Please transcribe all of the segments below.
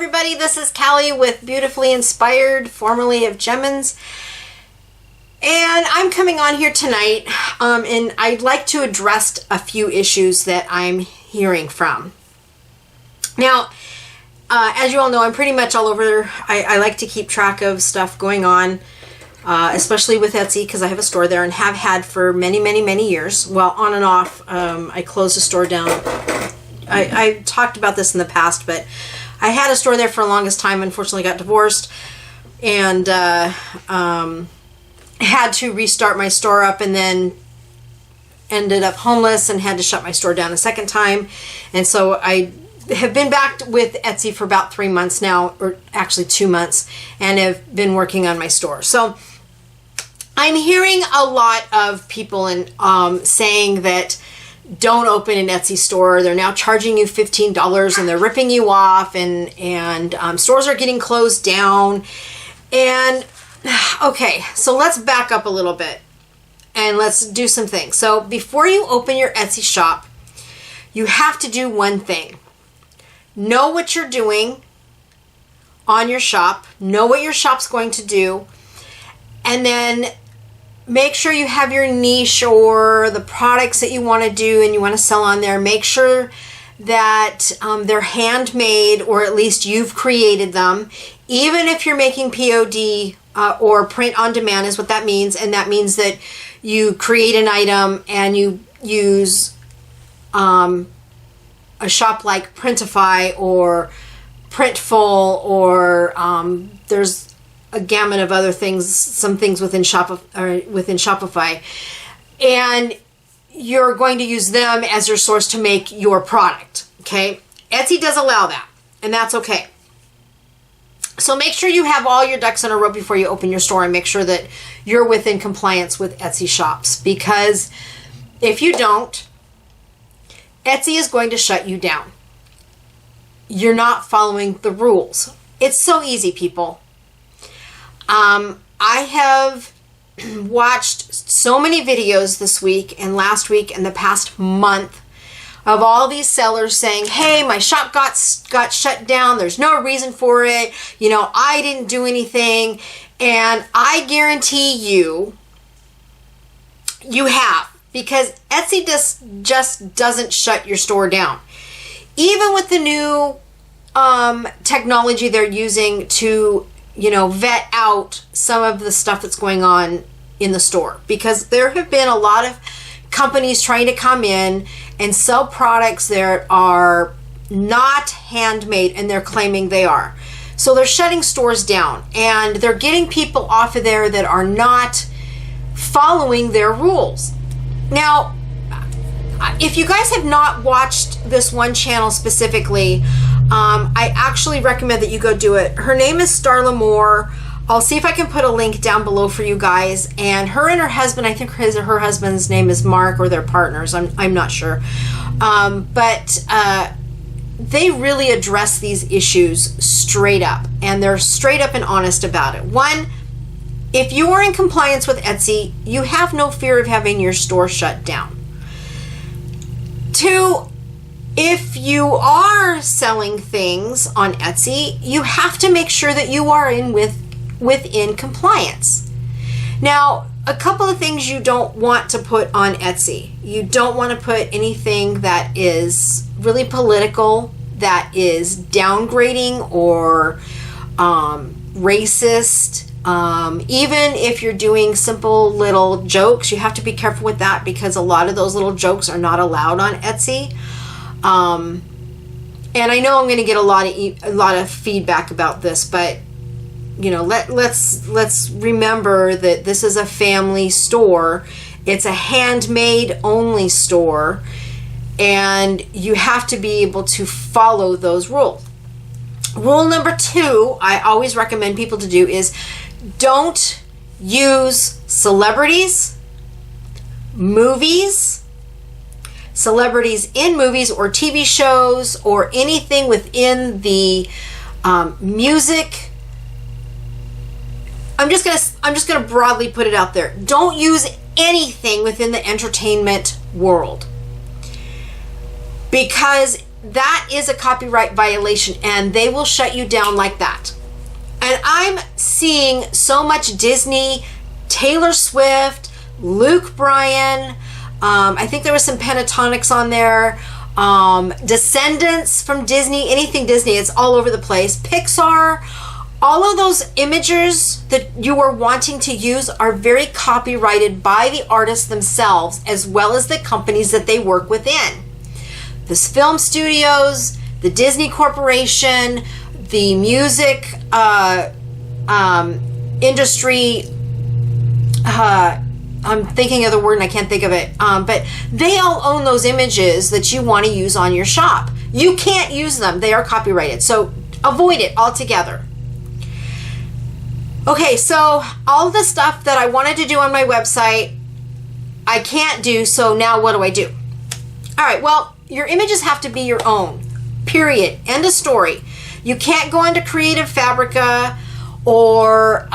everybody, this is Callie with Beautifully Inspired, formerly of Jemminz. And I'm coming on here tonight and I'd like to address a few issues that I'm hearing from. Now, as you all know, I'm pretty much all over. I like to keep track of stuff going on, especially with Etsy, because I have a store there and have had for many years. Well, on and off. I closed the store down. I talked about this in the past, but I had a store there for the longest time, unfortunately got divorced, and had to restart my store up, and then ended up homeless and had to shut my store down a second time. And so I have been back with Etsy for about 3 months now, or actually 2 months, and have been working on my store. So I'm hearing a lot of people saying that don't open an Etsy store. They're now charging you $15 and they're ripping you off, and stores are getting closed down. And okay, so let's back up a little bit and let's do some things. So before you open your Etsy shop, you have to do one thing. Know what you're doing on your shop, know what your shop's going to do, and then make sure you have your niche or the products that you want to do and you want to sell on there. Make sure that they're handmade, or at least you've created them. Even if you're making POD or print on demand is what that means. And that means that you create an item and you use a shop like Printify or Printful, or there's a gamut of other things, some things within Shopify, and you're going to use them as your source to make your product. Okay, Etsy does allow that, and that's okay. So make sure you have all your ducks in a row before you open your store, and make sure that you're within compliance with Etsy shops, because if you don't, Etsy is going to shut you down. You're not following the rules. It's so easy, people. I have watched so many videos this week and last week and the past month of all these sellers saying, hey, my shop got shut down. There's no reason for it. You know, I didn't do anything. And I guarantee you, you have, because Etsy just doesn't shut your store down. Even with the new technology they're using to, vet out some of the stuff that's going on in the store, because there have been a lot of companies trying to come in and sell products that are not handmade, and they're claiming they are. So they're shutting stores down, and they're getting people off of there that are not following their rules. Now, if you guys have not watched this one channel specifically, I actually recommend that you go do it. Her name is Starla Moore. I'll see if I can put a link down below for you guys. And her husband, I think her husband's name is Mark, or they're partners. I'm not sure. But they really address these issues straight up. And they're straight up and honest about it. One, if you are in compliance with Etsy, you have no fear of having your store shut down. Two, if you are selling things on Etsy, you have to make sure that you are within compliance. Now, a couple of things you don't want to put on Etsy. You don't want to put anything that is really political, that is downgrading or racist. Even if you're doing simple little jokes, you have to be careful with that, because a lot of those little jokes are not allowed on Etsy. And I know I'm going to get a lot of feedback about this, but let's remember that this is a family store. It's a handmade only store, and you have to be able to follow those rules. Rule number 2, I always recommend people to do is don't use celebrities in movies or TV shows, or anything within the music. I'm just gonna broadly put it out there. Don't use anything within the entertainment world, because that is a copyright violation, and they will shut you down like that. And I'm seeing so much Disney, Taylor Swift, Luke Bryan, I think there was some Pentatonics on there, Descendants from Disney, anything Disney, it's all over the place. Pixar, all of those images that you are wanting to use are very copyrighted by the artists themselves, as well as the companies that they work within. The film studios, the Disney Corporation, the music industry, I'm thinking of the word and I can't think of it, but they all own those images that you want to use on your shop. You can't use them. They are copyrighted. So avoid it altogether. Okay, so all the stuff that I wanted to do on my website, I can't do, so now what do I do? All right, well, your images have to be your own, period. End of story. You can't go into Creative Fabrica or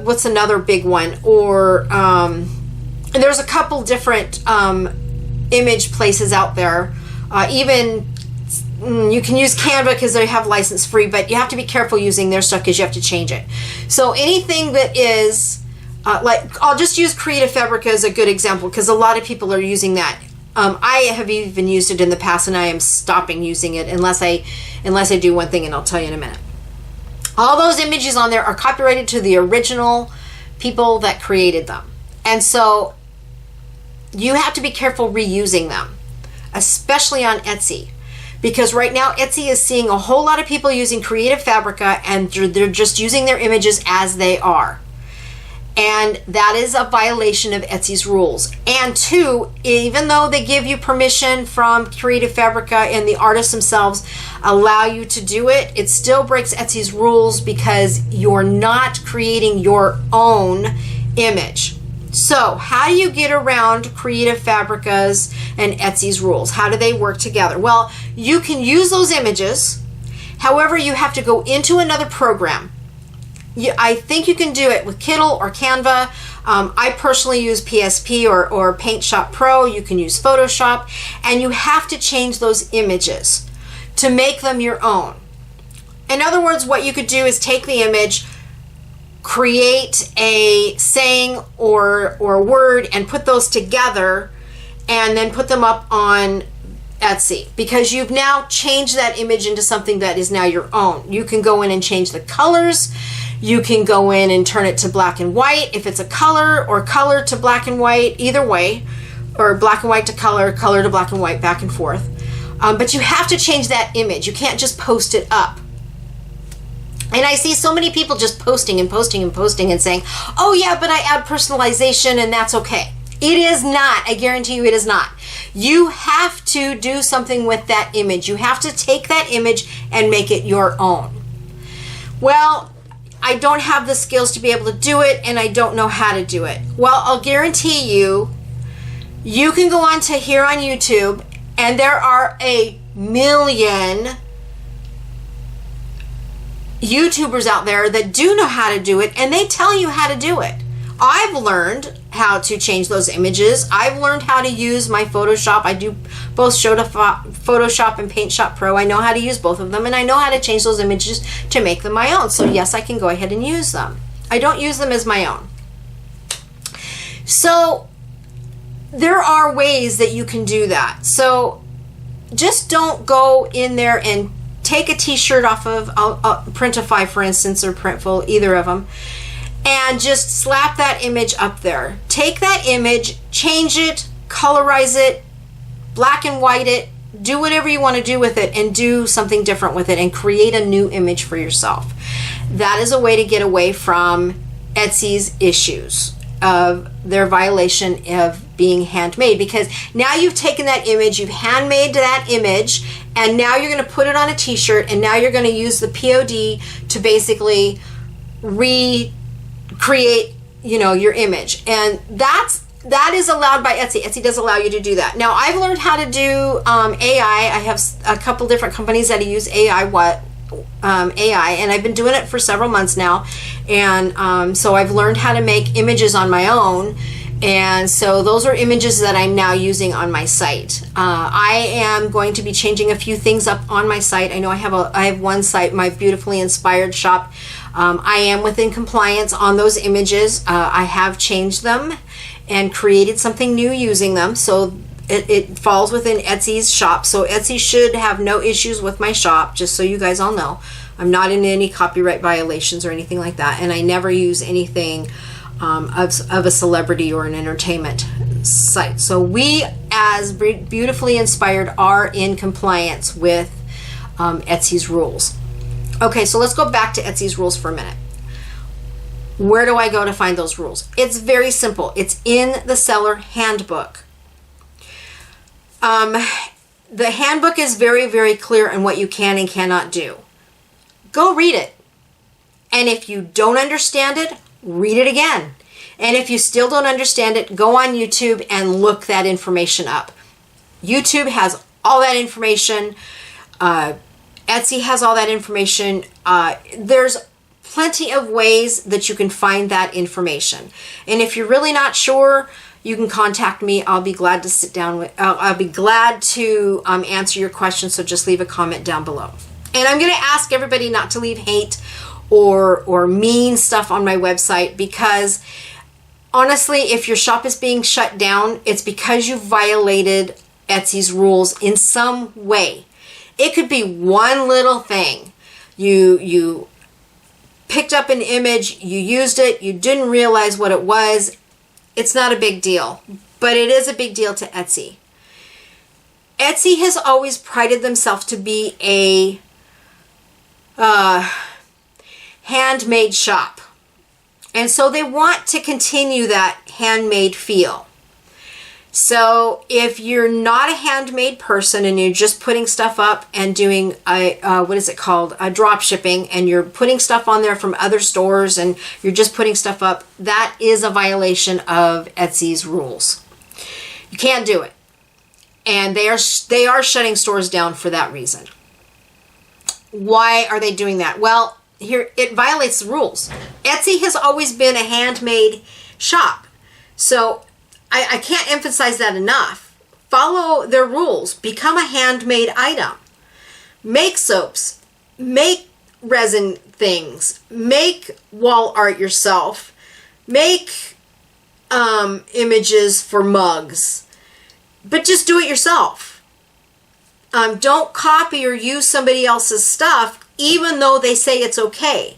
what's another big one? Or there's a couple different image places out there. Even you can use Canva because they have license free, but you have to be careful using their stuff because you have to change it. So anything that is like, I'll just use Creative Fabrica as a good example because a lot of people are using that. I have even used it in the past, and I am stopping using it unless I do one thing, and I'll tell you in a minute. All those images on there are copyrighted to the original people that created them. And so you have to be careful reusing them, especially on Etsy. Because right now Etsy is seeing a whole lot of people using Creative Fabrica, and they're just using their images as they are. And that is a violation of Etsy's rules. And two, even though they give you permission from Creative Fabrica and the artists themselves allow you to do it, it still breaks Etsy's rules because you're not creating your own image. So how do you get around Creative Fabrica's and Etsy's rules? How do they work together? Well, you can use those images. However, you have to go into another program. I think you can do it with Kittl or Canva. I personally use PSP or Paint Shop Pro. You can use Photoshop, and you have to change those images to make them your own. In other words, what you could do is take the image, create a saying or word, and put those together, and then put them up on Etsy, because you've now changed that image into something that is now your own. You can go in and change the colors. You can go in and turn it to black and white if it's a color, or color to black and white, either way, or black and white to color, color to black and white, back and forth. But you have to change that image. You can't just post it up. And I see so many people just posting and posting and posting and saying, oh yeah, but I add personalization and that's okay. It is not. I guarantee you it is not. You have to do something with that image. You have to take that image and make it your own. Well, I don't have the skills to be able to do it, and I don't know how to do it. Well, I'll guarantee you, you can go on to here on YouTube, and there are a million YouTubers out there that do know how to do it, and they tell you how to do it. I've learned how to change those images. I've learned how to use my Photoshop. I do both Photoshop and Paint Shop Pro. I know how to use both of them, and I know how to change those images to make them my own. So yes, I can go ahead and use them. I don't use them as my own. So there are ways that you can do that. So just don't go in there and take a t-shirt off of Printify, for instance, or Printful, either of them, and just slap that image up there. Take that image, change it, colorize it, black and white it, do whatever you want to do with it, and do something different with it and create a new image for yourself. That is a way to get away from Etsy's issues of their violation of being handmade, because now you've taken that image, you've handmade that image, and now you're going to put it on a t-shirt, and now you're going to use the POD to basically recreate, you know, your image. And that is allowed by Etsy. Etsy does allow you to do that. Now, I've learned how to do AI. I have a couple different companies that use AI, and I've been doing it for several months now. And so I've learned how to make images on my own, And so those are images that I'm now using on my site. I am going to be changing a few things up on my site. I know I have one site, my Beautifully Inspired Shop. I am within compliance on those images. I have changed them and created something new using them. So it falls within Etsy's shop. So Etsy should have no issues with my shop, just so you guys all know. I'm not in any copyright violations or anything like that. And I never use anything of a celebrity or an entertainment site. So we, as Beautifully Inspired, are in compliance with Etsy's rules. Okay, so let's go back to Etsy's rules for a minute. Where do I go to find those rules? It's very simple. It's in the seller handbook. The handbook is very, very clear on what you can and cannot do. Go read it. And if you don't understand it, read it again. And if you still don't understand it, go on YouTube and look that information up. YouTube has all that information. Etsy has all that information. There's plenty of ways that you can find that information. And if you're really not sure, you can contact me. I'll be glad to sit down with, I'll be glad to answer your questions. So just leave a comment down below. And I'm going to ask everybody not to leave hate or mean stuff on my website, because honestly, if your shop is being shut down, it's because you violated Etsy's rules in some way. It could be one little thing. You picked up an image, you used it, you didn't realize what it was. It's not a big deal, but it is a big deal to Etsy. Etsy has always prided themselves to be a handmade shop. And so they want to continue that handmade feel. So if you're not a handmade person and you're just putting stuff up and doing what is it called? Drop shipping, and you're putting stuff on there from other stores and you're just putting stuff up, that is a violation of Etsy's rules. You can't do it. And they are shutting stores down for that reason. Why are they doing that? Well, here it violates the rules. Etsy has always been a handmade shop. So I can't emphasize that enough. Follow their rules. Become a handmade item. Make soaps. Make resin things. Make wall art yourself. Make images for mugs. But just do it yourself. Don't copy or use somebody else's stuff, even though they say it's okay.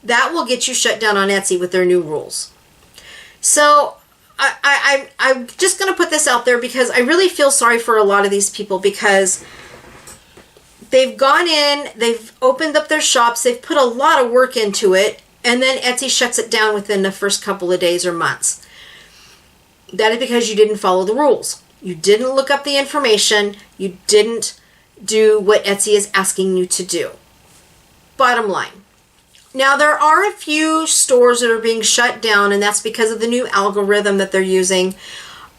That will get you shut down on Etsy with their new rules. So I'm just going to put this out there because I really feel sorry for a lot of these people, because they've gone in, they've opened up their shops, they've put a lot of work into it, and then Etsy shuts it down within the first couple of days or months. That is because you didn't follow the rules. You didn't look up the information. You didn't do what Etsy is asking you to do. Bottom line. Now, there are a few stores that are being shut down, and that's because of the new algorithm that they're using.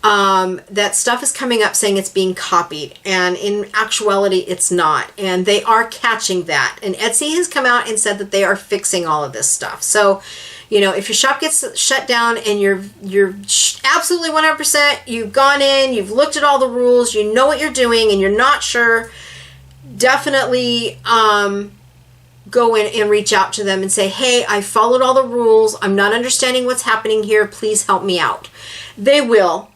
That stuff is coming up saying it's being copied, and in actuality, it's not. And they are catching that. And Etsy has come out and said that they are fixing all of this stuff. So, you know, if your shop gets shut down and you're absolutely 100%, you've gone in, you've looked at all the rules, you know what you're doing, and you're not sure, definitely go in and reach out to them and say, hey, I followed all the rules. I'm not understanding what's happening here. Please help me out. They will.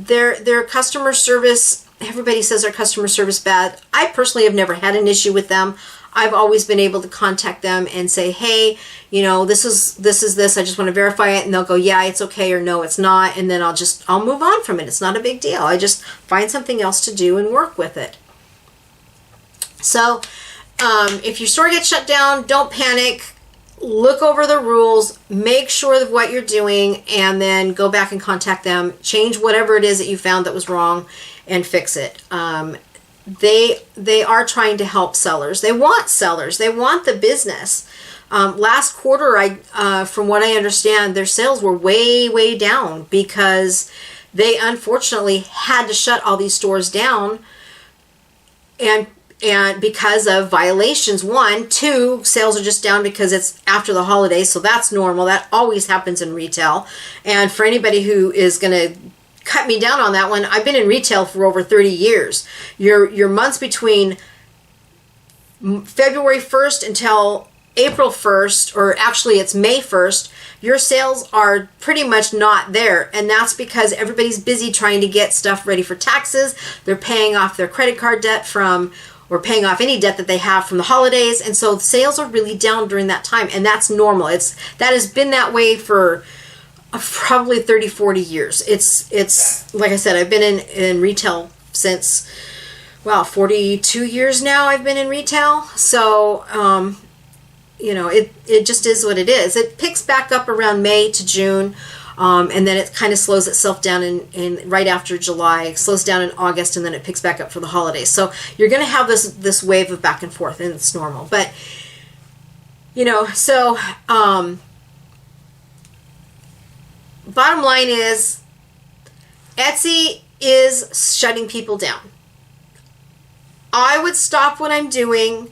Their customer service, everybody says their customer service bad. I personally have never had an issue with them. I've always been able to contact them and say, hey, you know, this is this. I just want to verify it. And they'll go, yeah, it's okay, or no, it's not. And then I'll move on from it. It's not a big deal. I just find something else to do and work with it. So if your store gets shut down, don't panic. Look over the rules, make sure of what you're doing, and then go back and contact them. Change whatever it is that you found that was wrong and fix it. They are trying to help sellers. They want sellers. They want the business. Last quarter, from what I understand, their sales were way, way down because they unfortunately had to shut all these stores down, and and because of violations. 1, 2, sales are just down because it's after the holidays, so that's normal. That always happens in retail. And for anybody who is going to cut me down on that one, I've been in retail for over 30 years. Your months between February 1st until April 1st, or actually it's May 1st, your sales are pretty much not there. And that's because everybody's busy trying to get stuff ready for taxes. They're paying off their credit card debt or paying off any debt that they have from the holidays. And so sales are really down during that time. And that's normal. That has been that way for probably 30, 40 years. It's like I said, I've been in retail since, 42 years now I've been in retail. So, it just is what it is. It picks back up around May to June, and then it kind of slows itself down in right after July, slows down in August, and then it picks back up for the holidays. So you're going to have this wave of back and forth, and it's normal. But, bottom line is, Etsy is shutting people down. I would stop what I'm doing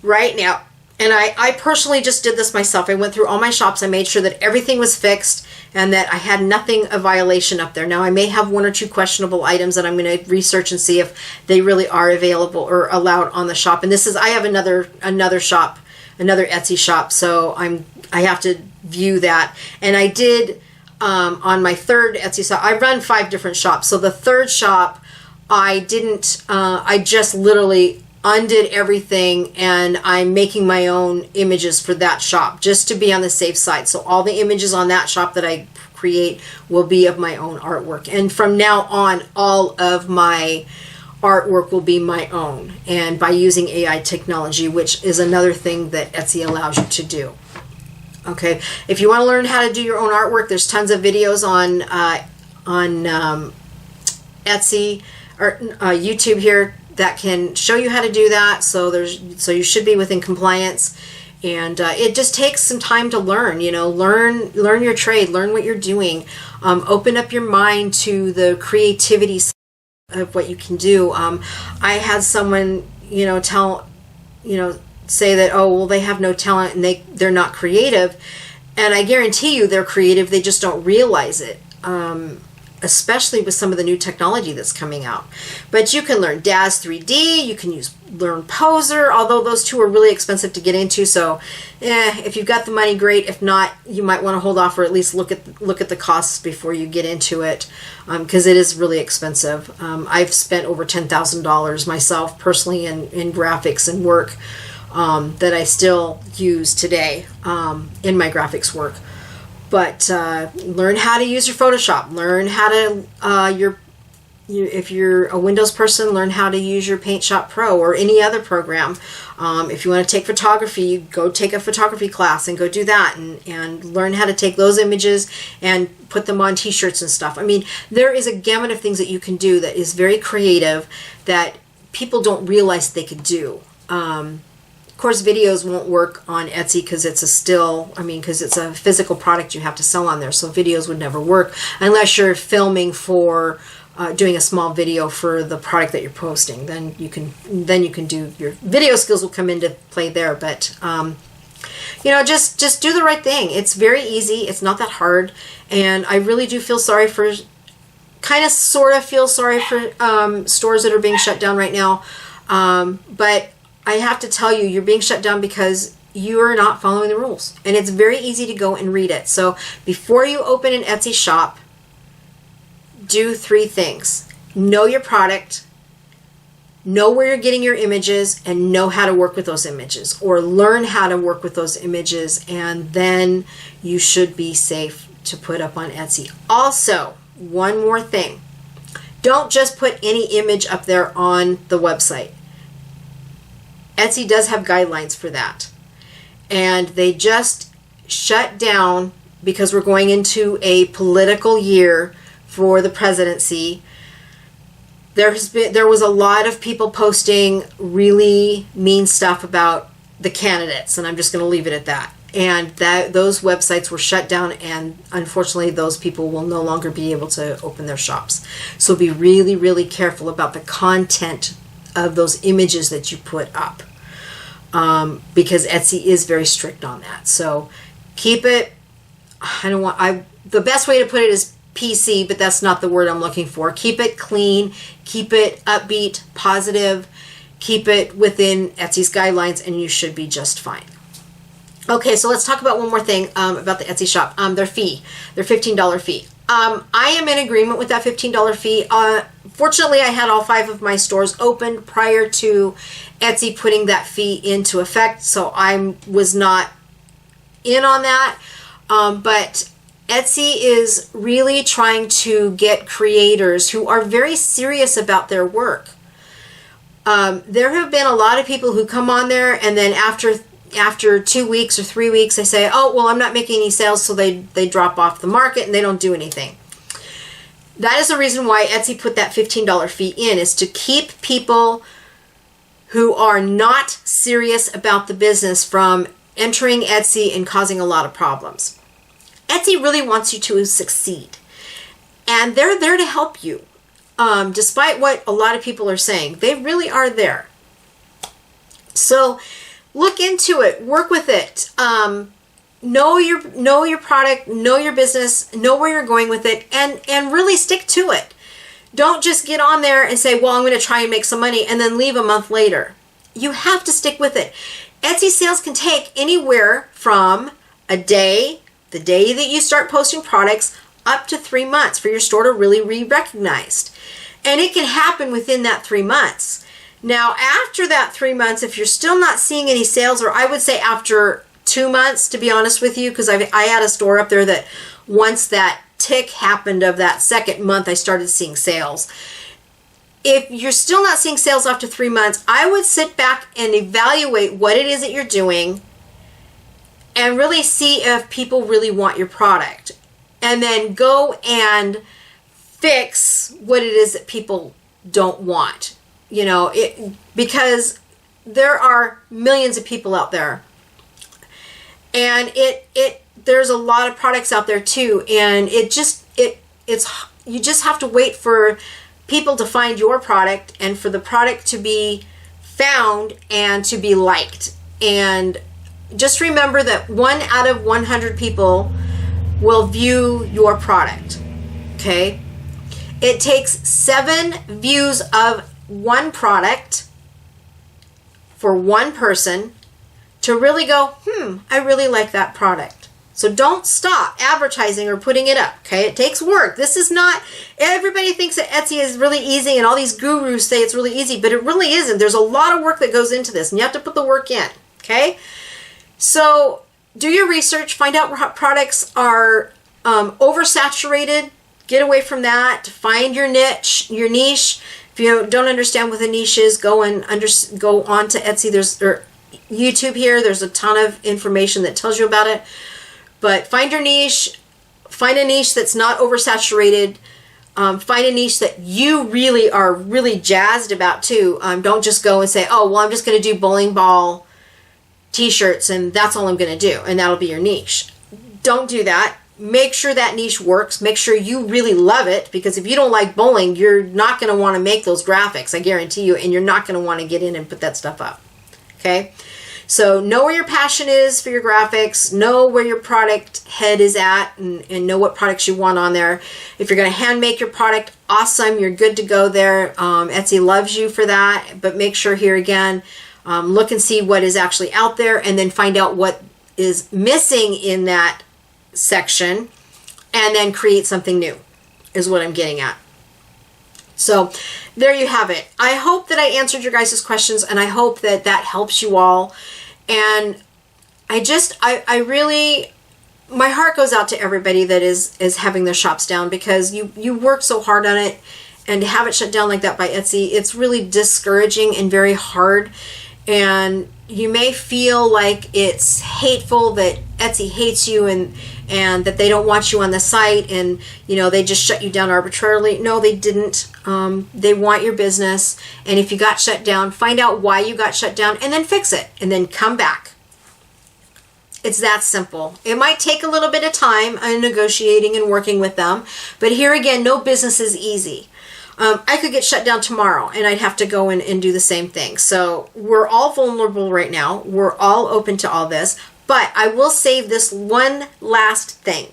right now. And I personally just did this myself. I went through all my shops. I made sure that everything was fixed and that I had nothing of violation up there. Now, I may have 1 or 2 questionable items that I'm going to research and see if they really are available or allowed on the shop. And I have another shop, another Etsy shop. So I have to view that. And I did, on my third Etsy shop, I run 5 different shops. So the third shop, I just literally undid everything, and I'm making my own images for that shop just to be on the safe side. So all the images on that shop that I create will be of my own artwork. And from now on, all of my artwork will be my own, and by using AI technology, which is another thing that Etsy allows you to do. Okay, if you want to learn how to do your own artwork, there's tons of videos on Etsy or YouTube here that can show you how to do that. So you should be within compliance, and it just takes some time to learn. Learn your trade, learn what you're doing, open up your mind to the creativity side of what you can do. I had someone say that, oh well, they have no talent and they're not creative, and I guarantee you they're creative, they just don't realize it. Especially with some of the new technology that's coming out. But you can learn Daz 3D, you can learn Poser, although those two are really expensive to get into. So if you've got the money, great. If not, you might want to hold off or at least look at the costs before you get into it, because it is really expensive. I've spent over $10,000 myself personally in graphics and work that I still use today in my graphics work. But learn how to use your Photoshop. Learn how to, if you're a Windows person, learn how to use your Paint Shop Pro or any other program. If you want to take photography, you go take a photography class and go do that and learn how to take those images and put them on t-shirts and stuff. I mean, there is a gamut of things that you can do that is very creative that people don't realize they could do. Of course, videos won't work on Etsy because it's because it's a physical product you have to sell on there. So videos would never work unless you're filming for doing a small video for the product that you're posting. Then you can do your video skills will come into play there. But just do the right thing. It's very easy. It's not that hard, and I really do feel sorry for, sort of feel sorry for stores that are being shut down right now, but I have to tell you, you're being shut down because you are not following the rules. And it's very easy to go and read it. So before you open an Etsy shop, do 3 things. Know your product, know where you're getting your images, and know how to work with those images, or learn how to work with those images, and then you should be safe to put up on Etsy. Also, one more thing. Don't just put any image up there on the website. Etsy does have guidelines for that, and they just shut down because we're going into a political year for the presidency. There was a lot of people posting really mean stuff about the candidates, and I'm just going to leave it at that. And those websites were shut down, and unfortunately those people will no longer be able to open their shops. So be really, really careful about the content of those images that you put up, because Etsy is very strict on that. So keep it, the best way to put it is PC, but that's not the word I'm looking for. Keep it clean, keep it upbeat, positive, keep it within Etsy's guidelines, and you should be just fine. Okay, so let's talk about one more thing about the Etsy shop. Their fee, their $15 fee. I am in agreement with that $15 fee. Fortunately, I had all 5 of my stores open prior to Etsy putting that fee into effect, so I was not in on that. But Etsy is really trying to get creators who are very serious about their work. There have been a lot of people who come on there, and then after 2 weeks or 3 weeks, they say, oh, well, I'm not making any sales, so they drop off the market and they don't do anything. That is the reason why Etsy put that $15 fee in, is to keep people who are not serious about the business from entering Etsy and causing a lot of problems. Etsy really wants you to succeed, and they're there to help you. Despite what a lot of people are saying, they really are there. So look into it, work with it, know your product, know your business, know where you're going with it, and really stick to it. Don't just get on there and say, well, I'm going to try and make some money, and then leave a month later. You have to stick with it. Etsy sales can take anywhere from a day, the day that you start posting products, up to 3 months for your store to really be recognized. And it can happen within that 3 months. Now, after that 3 months, if you're still not seeing any sales, or I would say after 2 months, to be honest with you, because I had a store up there that once that tick happened of that second month, I started seeing sales. If you're still not seeing sales after 3 months, I would sit back and evaluate what it is that you're doing and really see if people really want your product. And then go and fix what it is that people don't want. You know, because there are millions of people out there, and there's a lot of products out there too, and it's you just have to wait for people to find your product and for the product to be found and to be liked. And just remember that 1 out of 100 people will view your product. Okay? It takes 7 views of one product for one person to really go, I really like that product. So don't stop advertising or putting it up, okay? It takes work. This is not, everybody thinks that Etsy is really easy, and all these gurus say it's really easy, but it really isn't. There's a lot of work that goes into this, and you have to put the work in, okay? So do your research, find out what products are oversaturated, get away from that, find your niche. If you don't understand what the niche is, go on to Etsy. Or YouTube here. There's a ton of information that tells you about it. But find your niche. Find a niche that's not oversaturated. Find a niche that you really are really jazzed about too. Don't just go and say, oh, well, I'm just going to do bowling ball t-shirts and that's all I'm going to do, and that'll be your niche. Don't do that. Make sure that niche works. Make sure you really love it, because if you don't like bowling, you're not going to want to make those graphics, I guarantee you, and you're not going to want to get in and put that stuff up. Okay? So know where your passion is for your graphics, know where your product head is at, and know what products you want on there. If you're going to hand make your product, awesome, you're good to go there. Etsy loves you for that, but make sure here again, look and see what is actually out there, and then find out what is missing in that section, and then create something new, is what I'm getting at. So there you have it. I hope that I answered your guys' questions, and I hope that that helps you all. And I really, my heart goes out to everybody that is having their shops down, because you work so hard on it, and to have it shut down like that by Etsy, it's really discouraging and very hard. And you may feel like it's hateful, that Etsy hates you, and that they don't want you on the site, and they just shut you down arbitrarily. No, they didn't. They want your business, and if you got shut down, find out why you got shut down, and then fix it, and then come back. It's that simple. It might take a little bit of time negotiating and working with them, but here again, no business is easy. I could get shut down tomorrow and I'd have to go in and do the same thing. So we're all vulnerable right now. We're all open to all this. But I will save this one last thing.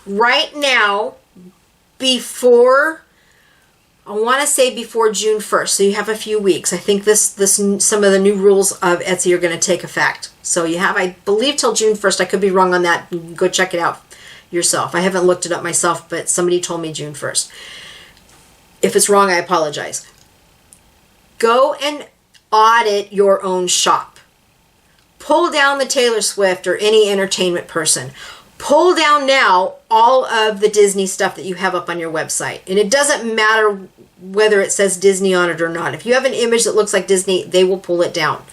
Right now, before, I want to say before June 1st, so you have a few weeks. I think some of the new rules of Etsy are going to take effect. So you have, I believe, till June 1st. I could be wrong on that. Go check it out yourself. I haven't looked it up myself, but somebody told me June 1st. If it's wrong, I apologize. Go and audit your own shop. Pull down the Taylor Swift or any entertainment person. Pull down now all of the Disney stuff that you have up on your website. And it doesn't matter whether it says Disney on it or not. If you have an image that looks like Disney, they will pull it down.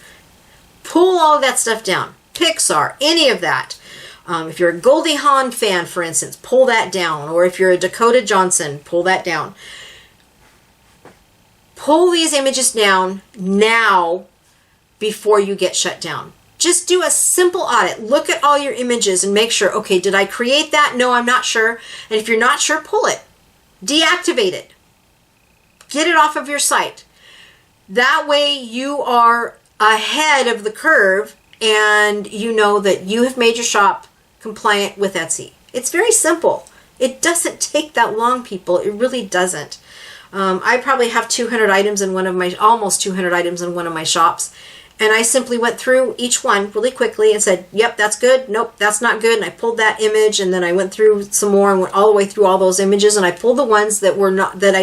Pull all of that stuff down. Pixar, any of that. If you're a Goldie Hawn fan, for instance, pull that down. Or if you're a Dakota Johnson, pull that down. Pull these images down now before you get shut down. Just do a simple audit. Look at all your images and make sure, okay, did I create that? No, I'm not sure. And if you're not sure, pull it. Deactivate it. Get it off of your site. That way you are ahead of the curve and you know that you have made your shop compliant with Etsy. It's very simple. It doesn't take that long, people. It really doesn't. I probably have 200 items in one of my, almost 200 items in one of my shops. And I simply went through each one really quickly and said, yep, that's good. Nope, that's not good. And I pulled that image and then I went through some more and went all the way through all those images. And I pulled the ones that were not, that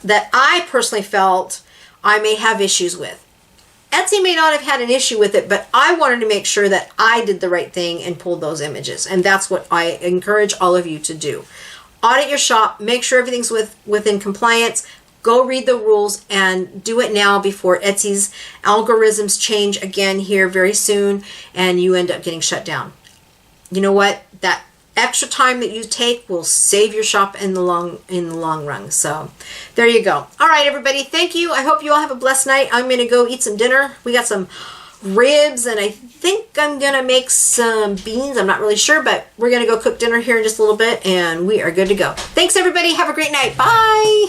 I personally felt I may have issues with. Etsy may not have had an issue with it, but I wanted to make sure that I did the right thing and pulled those images. And that's what I encourage all of you to do. Audit your shop, make sure everything's within compliance. Go read the rules and do it now before Etsy's algorithms change again here very soon and you end up getting shut down. You know what? That extra time that you take will save your shop in the long run. So there you go. All right, everybody. Thank you. I hope you all have a blessed night. I'm going to go eat some dinner. We got some ribs and I think I'm going to make some beans. I'm not really sure, but we're going to go cook dinner here in just a little bit and we are good to go. Thanks, everybody. Have a great night. Bye.